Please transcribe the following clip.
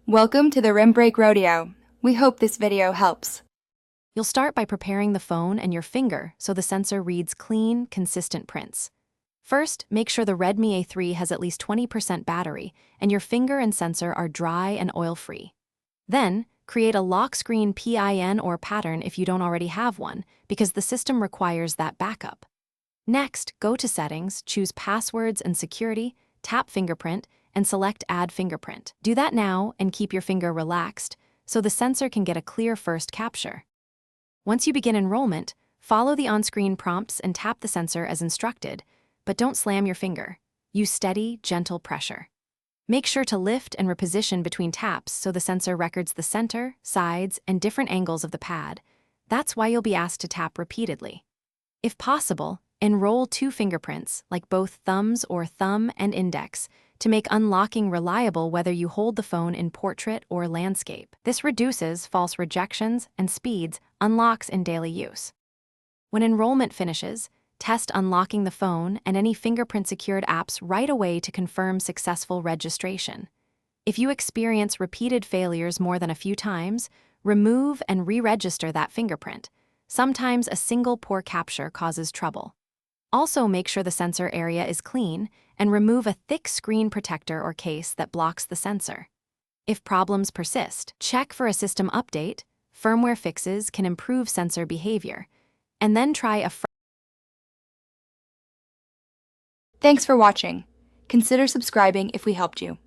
Welcome to the Rim Break Rodeo. We hope this video helps. You'll start by preparing the phone and your finger so the sensor reads clean, consistent prints. First, make sure the Redmi A3 has at least 20% battery and your finger and sensor are dry and oil-free. Then, create a lock screen PIN or pattern if you don't already have one, because the system requires that backup. Next, go to Settings, choose Passwords and Security, tap Fingerprint, and select Add Fingerprint. Do that now and keep your finger relaxed so the sensor can get a clear first capture. Once you begin enrollment, follow the on-screen prompts and tap the sensor as instructed, but don't slam your finger. Use steady, gentle pressure. Make sure to lift and reposition between taps so the sensor records the center, sides, and different angles of the pad. That's why you'll be asked to tap repeatedly. If possible, enroll 2 fingerprints, like both thumbs or thumb and index, to make unlocking reliable whether you hold the phone in portrait or landscape. This reduces false rejections and speeds unlocks in daily use. When enrollment finishes, test unlocking the phone and any fingerprint-secured apps right away to confirm successful registration. If you experience repeated failures more than a few times, remove and re-register that fingerprint. Sometimes a single poor capture causes trouble. Also, make sure the sensor area is clean and remove a thick screen protector or case that blocks the sensor. If problems persist, check for a system update. Firmware fixes can improve sensor behavior. And then try a Thanks for watching. Consider subscribing if we helped you.